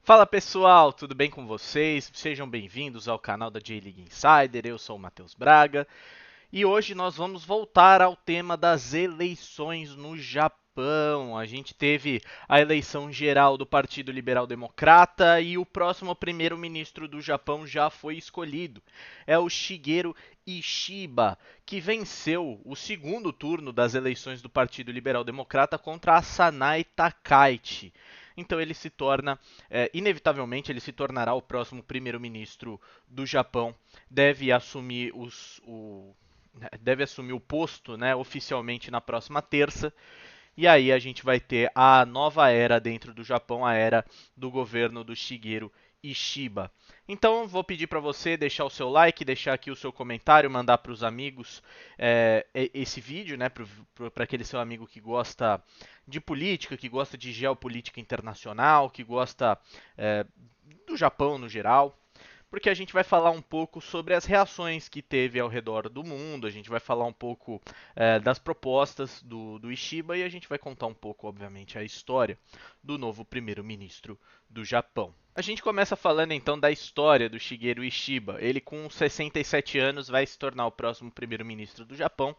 Fala pessoal, tudo bem com vocês? Sejam bem-vindos ao canal da J-League Insider. Eu sou o Matheus Braga e hoje nós vamos voltar ao tema das eleições no Japão. A gente teve a eleição geral do Partido Liberal Democrata e o próximo primeiro-ministro do Japão já foi escolhido. É o Shigeru Ishiba, que venceu o segundo turno das eleições do Partido Liberal Democrata contra a Sanae Takaichi. Então ele se torna, inevitavelmente, ele se tornará o próximo primeiro-ministro do Japão. Deve assumir deve assumir o posto, né, oficialmente na próxima terça. E aí a gente vai ter a nova era dentro do Japão, a era do governo do Shigeru Ishiba. Então vou pedir para você deixar o seu like, deixar aqui o seu comentário, mandar para os amigos esse vídeo, né, para aquele seu amigo que gosta de política, que gosta de geopolítica internacional, que gosta do Japão no geral, porque a gente vai falar um pouco sobre as reações que teve ao redor do mundo, a gente vai falar um pouco das propostas do Ishiba e a gente vai contar um pouco, obviamente, a história do novo primeiro-ministro do Japão. A gente começa falando então da história do Shigeru Ishiba. Ele, com 67 anos, vai se tornar o próximo primeiro-ministro do Japão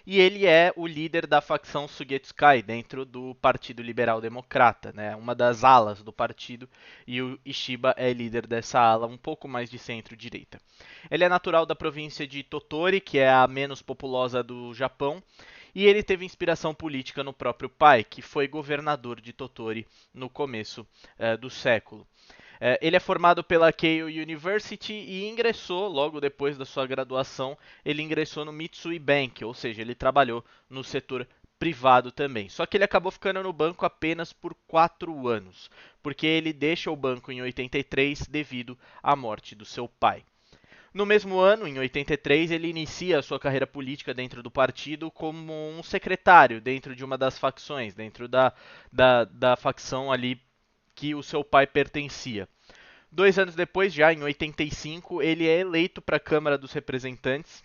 e ele é o líder da facção Sugetsukai dentro do Partido Liberal Democrata, né? Uma das alas do partido, e o Ishiba é líder dessa ala um pouco mais de centro-direita. Ele é natural da província de Tottori, que é a menos populosa do Japão, e ele teve inspiração política no próprio pai, que foi governador de Tottori no começo do século. Ele é formado pela Keio University e ingressou, logo depois da sua graduação, ele ingressou no Mitsui Bank, ou seja, ele trabalhou no setor privado também. Só que ele acabou ficando no banco apenas por 4 anos, porque ele deixa o banco em 83 devido à morte do seu pai. No mesmo ano, em 83, ele inicia a sua carreira política dentro do partido como um secretário dentro de uma das facções, dentro da facção ali que o seu pai pertencia. 2 anos depois, já em 85, ele é eleito para a Câmara dos Representantes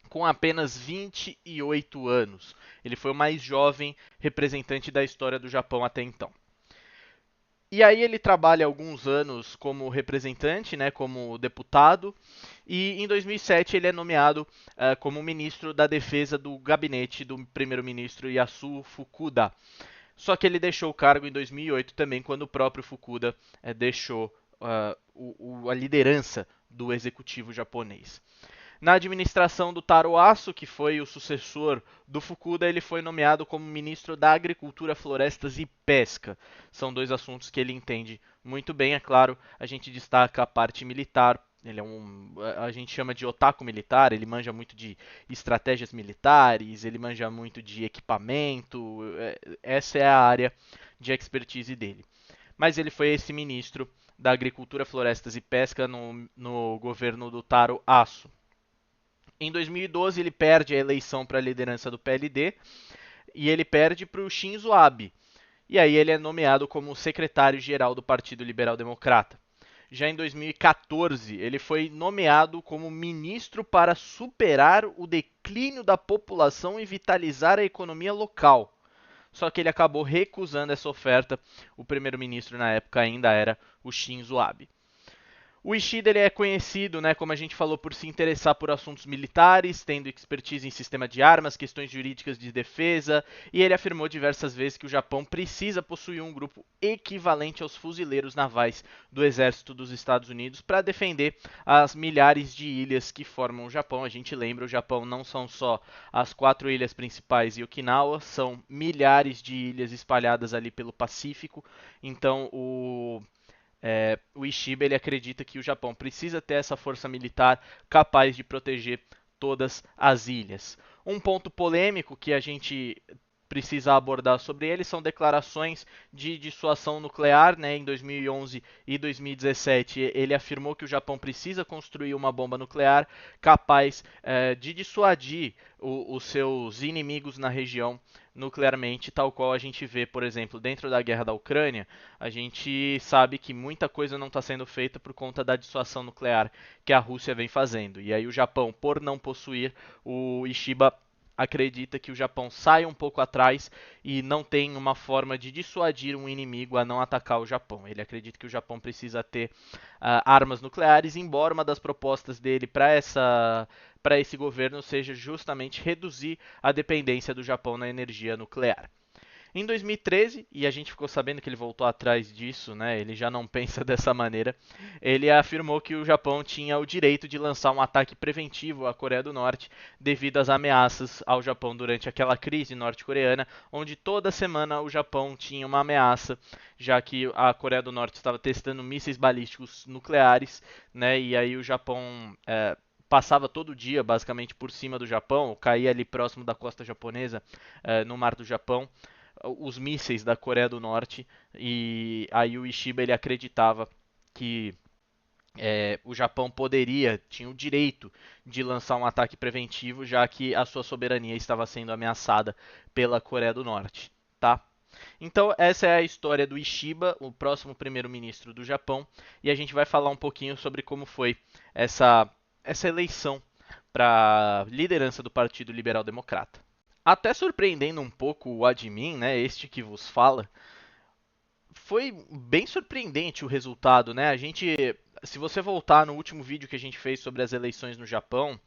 com apenas 28 anos. Ele foi o mais jovem representante da história do Japão até então. E aí ele trabalha alguns anos como representante, né, como deputado, e em 2007 ele é nomeado como ministro da Defesa do gabinete do primeiro-ministro Yasuo Fukuda. Só que ele deixou o cargo em 2008 também, quando o próprio Fukuda deixou a liderança do executivo japonês. Na administração do Taro Aso, que foi o sucessor do Fukuda, ele foi nomeado como ministro da Agricultura, Florestas e Pesca. São dois assuntos que ele entende muito bem, é claro. A gente destaca a parte militar. Ele é a gente chama de otaku militar, ele manja muito de estratégias militares, ele manja muito de equipamento, essa é a área de expertise dele. Mas ele foi esse ministro da Agricultura, Florestas e Pesca no governo do Taro Aso. Em 2012, ele perde a eleição para a liderança do PLD e ele perde para o Shinzo Abe. E aí ele é nomeado como secretário-geral do Partido Liberal Democrata. Já em 2014, ele foi nomeado como ministro para superar o declínio da população e vitalizar a economia local. Só que ele acabou recusando essa oferta. O primeiro-ministro na época ainda era o Shinzo Abe. O Ishida ele é conhecido, né, como a gente falou, por se interessar por assuntos militares, tendo expertise em sistema de armas, questões jurídicas de defesa, e ele afirmou diversas vezes que o Japão precisa possuir um grupo equivalente aos fuzileiros navais do exército dos Estados Unidos para defender as milhares de ilhas que formam o Japão. A gente lembra, o Japão não são só as 4 ilhas principais e Okinawa, são milhares de ilhas espalhadas ali pelo Pacífico. Então o Ishiba ele acredita que o Japão precisa ter essa força militar capaz de proteger todas as ilhas. Um ponto polêmico que a gente precisa abordar sobre ele são declarações de dissuasão nuclear, né? Em 2011 e 2017, ele afirmou que o Japão precisa construir uma bomba nuclear capaz de dissuadir os seus inimigos na região nuclearmente, tal qual a gente vê, por exemplo, dentro da guerra da Ucrânia, a gente sabe que muita coisa não está sendo feita por conta da dissuasão nuclear que a Rússia vem fazendo. E aí o Japão, por não possuir, o Ishiba acredita que o Japão sai um pouco atrás e não tem uma forma de dissuadir um inimigo a não atacar o Japão. Ele acredita que o Japão precisa ter armas nucleares, embora uma das propostas dele para esse governo seja justamente reduzir a dependência do Japão na energia nuclear. Em 2013, e a gente ficou sabendo que ele voltou atrás disso, né? Ele já não pensa dessa maneira. Ele afirmou que o Japão tinha o direito de lançar um ataque preventivo à Coreia do Norte devido às ameaças ao Japão durante aquela crise norte-coreana, onde toda semana o Japão tinha uma ameaça, já que a Coreia do Norte estava testando mísseis balísticos nucleares, né? E aí o Japão passava todo dia, basicamente, por cima do Japão, caía ali próximo da costa japonesa, no Mar do Japão, os mísseis da Coreia do Norte, e aí o Ishiba ele acreditava que o Japão tinha o direito de lançar um ataque preventivo, já que a sua soberania estava sendo ameaçada pela Coreia do Norte, tá? Então essa é a história do Ishiba, o próximo primeiro-ministro do Japão, e a gente vai falar um pouquinho sobre como foi essa eleição para a liderança do Partido Liberal Democrata. Até surpreendendo um pouco o admin, né, este que vos fala, foi bem surpreendente o resultado, né? Se você voltar no último vídeo que a gente fez sobre as eleições no Japão,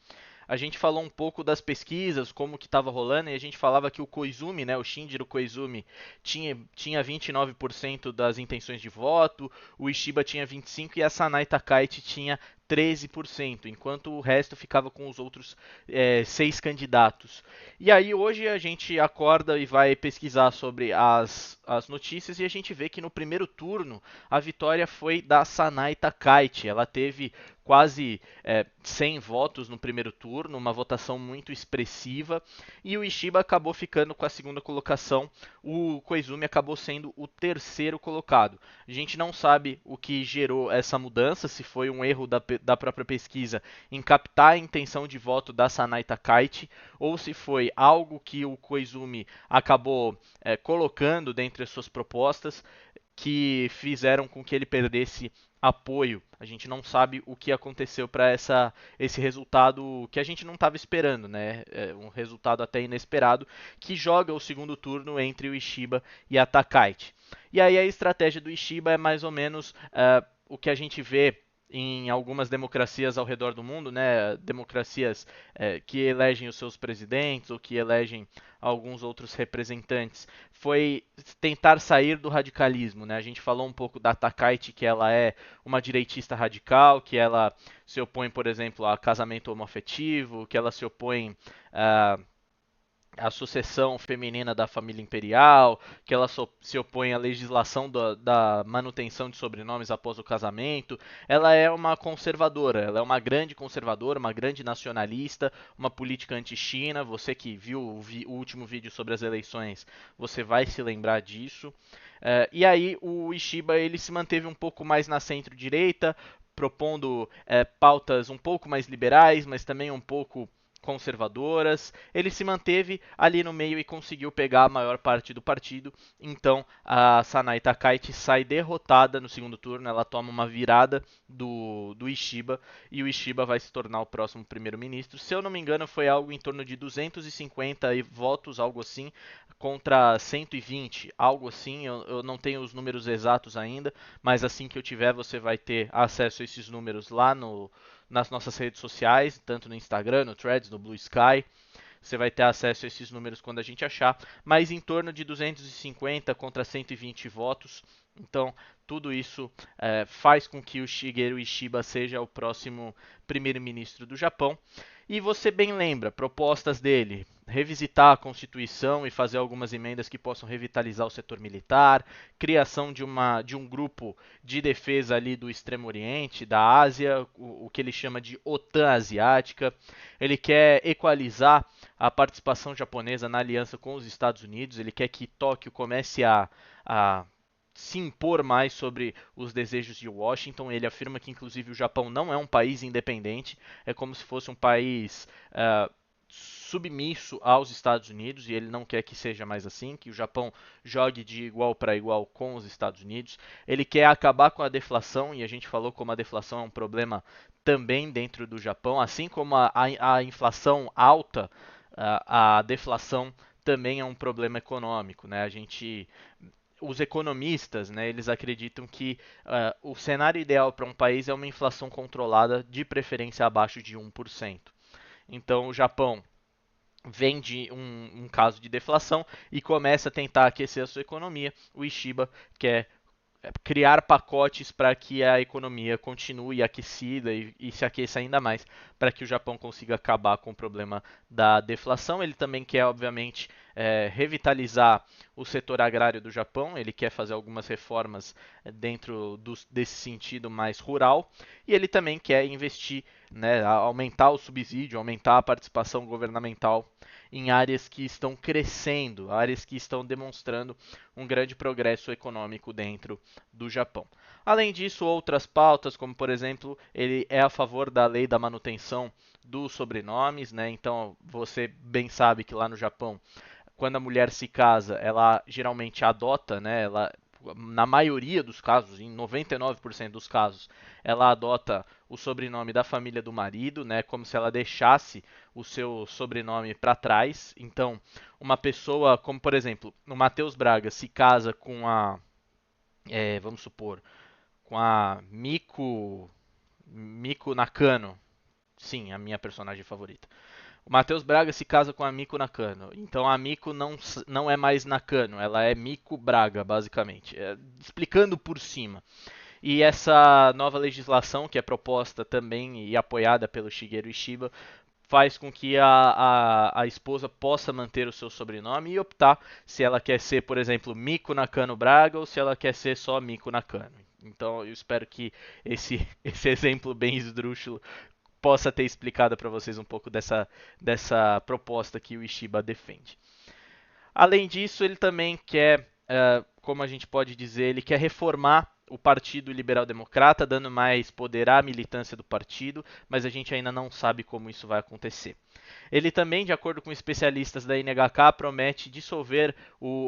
a gente falou um pouco das pesquisas, como que estava rolando, e a gente falava que o Koizumi, né, o Shinjiro Koizumi, tinha 29% das intenções de voto, o Ishiba tinha 25% e a Sanai Takaichi tinha 13%, enquanto o resto ficava com os outros 6 candidatos. E aí hoje a gente acorda e vai pesquisar sobre as notícias e a gente vê que no primeiro turno a vitória foi da Sanai Takaichi. Ela teve quase 100 votos no primeiro turno, uma votação muito expressiva, e o Ishiba acabou ficando com a segunda colocação, o Koizumi acabou sendo o terceiro colocado. A gente não sabe o que gerou essa mudança, se foi um erro da própria pesquisa em captar a intenção de voto da Sanai Takaichi, ou se foi algo que o Koizumi acabou colocando dentre as suas propostas, que fizeram com que ele perdesse apoio. A gente não sabe o que aconteceu para esse resultado que a gente não estava esperando, né? Um resultado até inesperado, que joga o segundo turno entre o Ishiba e a Takaichi. E aí a estratégia do Ishiba é mais ou menos o que a gente vê em algumas democracias ao redor do mundo, né? Democracias que elegem os seus presidentes ou que elegem alguns outros representantes, foi tentar sair do radicalismo, né? A gente falou um pouco da Takaichi, que ela é uma direitista radical, que ela se opõe, por exemplo, a casamento homoafetivo, que ela se opõe a a sucessão feminina da família imperial, que ela se opõe à legislação da manutenção de sobrenomes após o casamento. Ela é uma conservadora, ela é uma grande conservadora, uma grande nacionalista, uma política anti-China. Você que viu o último vídeo sobre as eleições, você vai se lembrar disso. E aí o Ishiba ele se manteve um pouco mais na centro-direita, propondo pautas um pouco mais liberais, mas também um pouco conservadoras. Ele se manteve ali no meio e conseguiu pegar a maior parte do partido. Então a Sanai Takaichi sai derrotada no segundo turno. Ela toma uma virada do Ishiba e o Ishiba vai se tornar o próximo primeiro-ministro. Se eu não me engano, foi algo em torno de 250 votos, algo assim, contra 120, algo assim. Eu não tenho os números exatos ainda, mas assim que eu tiver, você vai ter acesso a esses números lá nas nossas redes sociais, tanto no Instagram, no Threads, no Blue Sky. Você vai ter acesso a esses números quando a gente achar, mas em torno de 250 contra 120 votos. Então, tudo isso faz com que o Shigeru Ishiba seja o próximo primeiro-ministro do Japão. E você bem lembra, propostas dele: revisitar a Constituição e fazer algumas emendas que possam revitalizar o setor militar, criação de um grupo de defesa ali do Extremo Oriente, da Ásia, o que ele chama de OTAN asiática. Ele quer equalizar a participação japonesa na aliança com os Estados Unidos, ele quer que Tóquio comece a se impor mais sobre os desejos de Washington. Ele afirma que, inclusive, o Japão não é um país independente, é como se fosse um país submisso aos Estados Unidos, e ele não quer que seja mais assim, que o Japão jogue de igual para igual com os Estados Unidos. Ele quer acabar com a deflação, e a gente falou como a deflação é um problema também dentro do Japão, assim como a inflação alta a deflação também é um problema econômico, né? Os economistas, né, eles acreditam que o cenário ideal para um país é uma inflação controlada, de preferência abaixo de 1%. Então, o Japão vem de um caso de deflação e começa a tentar aquecer a sua economia. O Ishiba quer criar pacotes para que a economia continue aquecida e se aqueça ainda mais, para que o Japão consiga acabar com o problema da deflação. Ele também quer, obviamente, revitalizar o setor agrário do Japão, ele quer fazer algumas reformas dentro desse sentido mais rural, e ele também quer investir, né, aumentar o subsídio, aumentar a participação governamental em áreas que estão crescendo, áreas que estão demonstrando um grande progresso econômico dentro do Japão. Além disso, outras pautas, como por exemplo, ele é a favor da lei da manutenção dos sobrenomes, né? Então, você bem sabe que lá no Japão, quando a mulher se casa, ela geralmente adota, né? Na maioria dos casos, em 99% dos casos, ela adota o sobrenome da família do marido, né? Como se ela deixasse o seu sobrenome para trás. Então, uma pessoa, como por exemplo, o Matheus Braga se casa com vamos supor, com a Miko Nakano. Sim, a minha personagem favorita. O Matheus Braga se casa com a Miko Nakano. Então a Miko não é mais Nakano, ela é Miko Braga, basicamente. Explicando por cima. E essa nova legislação, que é proposta também e apoiada pelo Shigeru Ishiba, faz com que a esposa possa manter o seu sobrenome e optar se ela quer ser, por exemplo, Miko Nakano Braga ou se ela quer ser só Miko Nakano. Então eu espero que esse exemplo bem esdrúxulo possa ter explicado para vocês um pouco dessa proposta que o Ishiba defende. Além disso, ele também quer, como a gente pode dizer, ele quer reformar o Partido Liberal Democrata, dando mais poder à militância do partido, mas a gente ainda não sabe como isso vai acontecer. Ele também, de acordo com especialistas da NHK, promete dissolver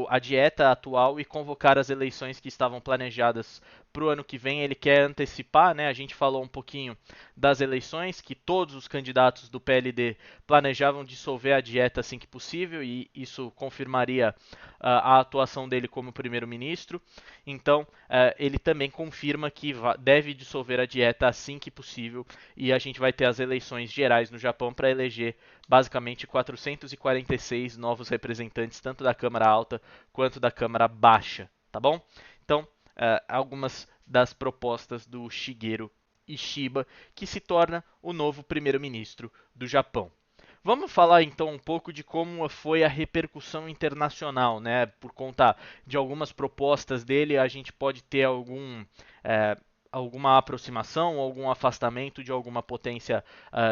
a dieta atual e convocar as eleições que estavam planejadas para o ano que vem. Ele quer antecipar, né? A gente falou um pouquinho das eleições, que todos os candidatos do PLD planejavam dissolver a dieta assim que possível, e isso confirmaria a atuação dele como primeiro-ministro. Então, ele também confirma que deve dissolver a dieta assim que possível, e a gente vai ter as eleições gerais no Japão para eleger basicamente 446 novos representantes, tanto da Câmara Alta quanto da Câmara Baixa, tá bom? Então, algumas das propostas do Shigeru Ishiba, que se torna o novo primeiro-ministro do Japão. Vamos falar então um pouco de como foi a repercussão internacional, né? Por conta de algumas propostas dele, a gente pode ter é, alguma aproximação, algum afastamento de alguma potência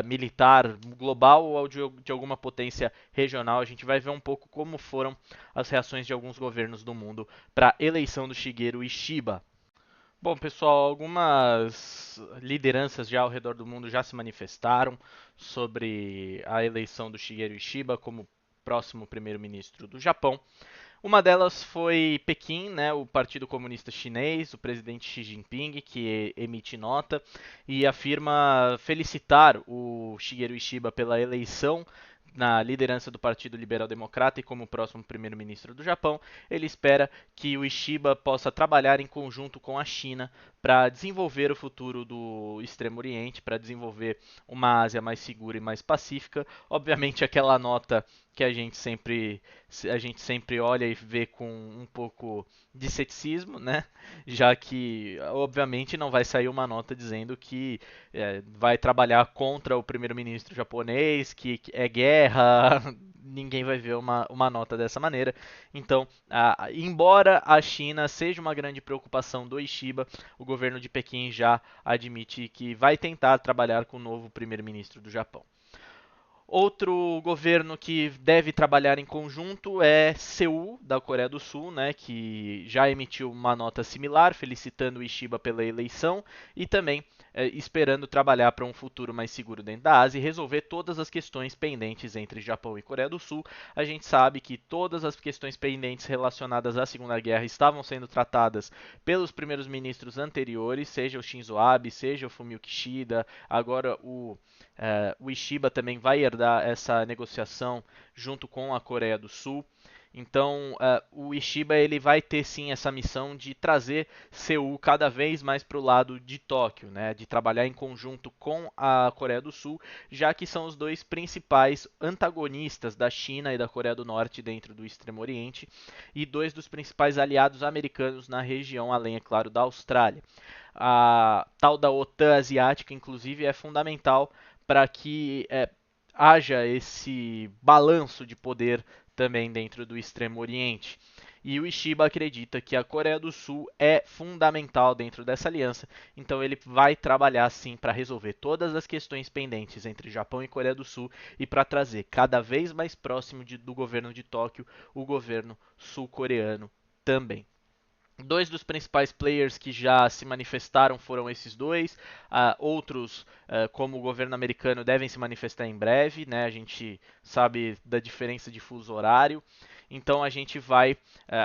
militar global ou de alguma potência regional. A gente vai ver um pouco como foram as reações de alguns governos do mundo para a eleição do Shigeru Ishiba. Bom, pessoal, algumas lideranças já ao redor do mundo já se manifestaram sobre a eleição do Shigeru Ishiba como próximo primeiro-ministro do Japão. Uma delas foi Pequim, né, o Partido Comunista Chinês, o presidente Xi Jinping, que emite nota e afirma felicitar o Shigeru Ishiba pela eleição na liderança do Partido Liberal Democrata e como próximo primeiro-ministro do Japão. Ele espera que o Ishiba possa trabalhar em conjunto com a China para desenvolver o futuro do Extremo Oriente, para desenvolver uma Ásia mais segura e mais pacífica. Obviamente, aquela nota que a gente sempre olha e vê com um pouco de ceticismo, né? Já que, obviamente, não vai sair uma nota dizendo que vai trabalhar contra o primeiro-ministro japonês, que é guerra. Ninguém vai ver uma nota dessa maneira. Então, embora a China seja uma grande preocupação do Ishiba, o governo de Pequim já admite que vai tentar trabalhar com o novo primeiro-ministro do Japão. Outro governo que deve trabalhar em conjunto é Seul, da Coreia do Sul, né, que já emitiu uma nota similar, felicitando o Ishiba pela eleição e também esperando trabalhar para um futuro mais seguro dentro da Ásia e resolver todas as questões pendentes entre Japão e Coreia do Sul. A gente sabe que todas as questões pendentes relacionadas à Segunda Guerra estavam sendo tratadas pelos primeiros ministros anteriores, seja o Shinzo Abe, seja o Fumio Kishida, agora o Ishiba também vai herdar abordar essa negociação junto com a Coreia do Sul. Então, o Ishiba ele vai ter sim essa missão de trazer Seul cada vez mais para o lado de Tóquio, né, de trabalhar em conjunto com a Coreia do Sul, já que são os dois principais antagonistas da China e da Coreia do Norte dentro do Extremo Oriente e dois dos principais aliados americanos na região, além, é claro, da Austrália. A tal da OTAN asiática, inclusive, é fundamental para que haja esse balanço de poder também dentro do Extremo Oriente. E o Ishiba acredita que a Coreia do Sul é fundamental dentro dessa aliança, então ele vai trabalhar sim para resolver todas as questões pendentes entre Japão e Coreia do Sul e para trazer cada vez mais próximo do governo de Tóquio o governo sul-coreano também. Dois dos principais players que já se manifestaram foram esses dois. Outros, como o governo americano, devem se manifestar em breve, né? A gente sabe da diferença de fuso horário. Então a gente vai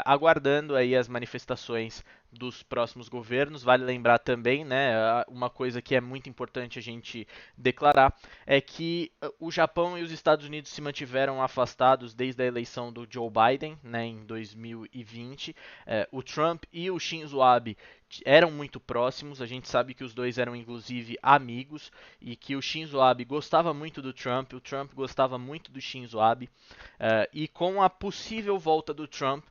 aguardando aí as manifestações dos próximos governos. Vale lembrar também, né, uma coisa que é muito importante a gente declarar é que o Japão e os Estados Unidos se mantiveram afastados desde a eleição do Joe Biden, né, em 2020. O Trump e o Shinzo Abe eram muito próximos, a gente sabe que os dois eram inclusive amigos e que o Shinzo Abe gostava muito do Trump, o Trump gostava muito do Shinzo Abe, e com a possível volta do Trump,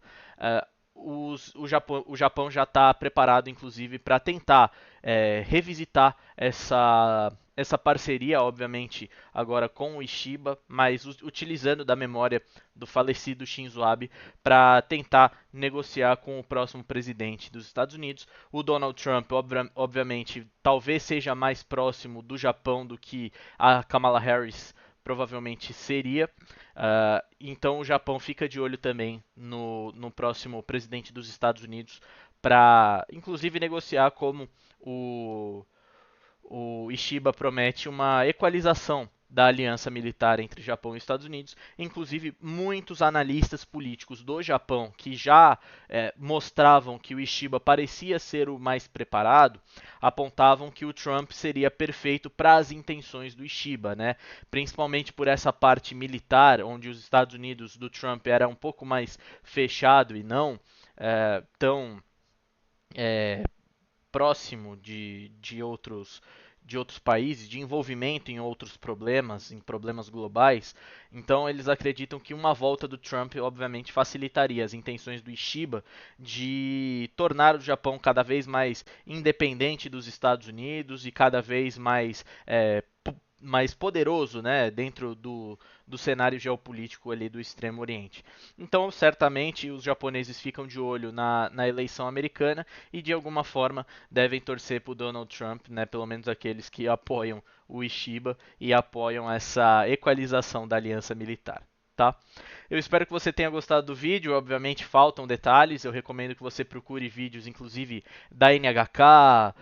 o Japão já está preparado, inclusive, para tentar revisitar essa parceria, obviamente, agora com o Ishiba, mas utilizando da memória do falecido Shinzo Abe para tentar negociar com o próximo presidente dos Estados Unidos. O Donald Trump, obviamente, talvez seja mais próximo do Japão do que a Kamala Harris provavelmente seria. Então o Japão fica de olho também no próximo presidente dos Estados Unidos para, inclusive, negociar como o Ishiba promete uma equalização da aliança militar entre Japão e Estados Unidos. Inclusive, muitos analistas políticos do Japão que já mostravam que o Ishiba parecia ser o mais preparado, apontavam que o Trump seria perfeito para as intenções do Ishiba, né? Principalmente por essa parte militar, onde os Estados Unidos do Trump era um pouco mais fechado e não tão próximo de outros países, de envolvimento em outros problemas, em problemas globais. Então eles acreditam que uma volta do Trump obviamente facilitaria as intenções do Ishiba de tornar o Japão cada vez mais independente dos Estados Unidos e cada vez mais poderoso, né, dentro do cenário geopolítico ali do Extremo Oriente. Então, certamente, os japoneses ficam de olho na eleição americana e, de alguma forma, devem torcer para o Donald Trump, né, pelo menos aqueles que apoiam o Ishiba e apoiam essa equalização da aliança militar. Tá? Eu espero que você tenha gostado do vídeo. Obviamente faltam detalhes. Eu recomendo que você procure vídeos, inclusive da NHK,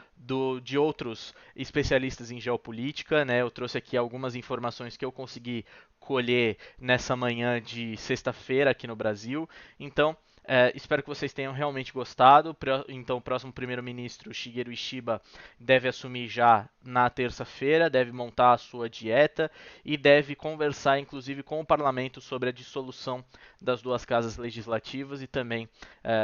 de outros especialistas em geopolítica. Né? Eu trouxe aqui algumas informações que eu consegui colher nessa manhã de sexta-feira aqui no Brasil. Então, espero que vocês tenham realmente gostado. Então, o próximo primeiro-ministro, Shigeru Ishiba, deve assumir já na terça-feira, deve montar a sua dieta e deve conversar, inclusive, com o parlamento sobre a dissolução das duas casas legislativas e também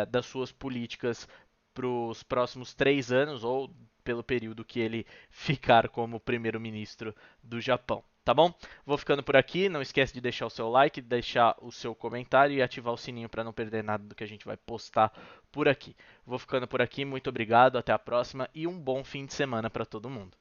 das suas políticas para os próximos 3 anos ou pelo período que ele ficar como primeiro-ministro do Japão. Tá bom? Vou ficando por aqui. Não esquece de deixar o seu like, deixar o seu comentário e ativar o sininho para não perder nada do que a gente vai postar por aqui. Vou ficando por aqui. Muito obrigado. Até a próxima e um bom fim de semana para todo mundo.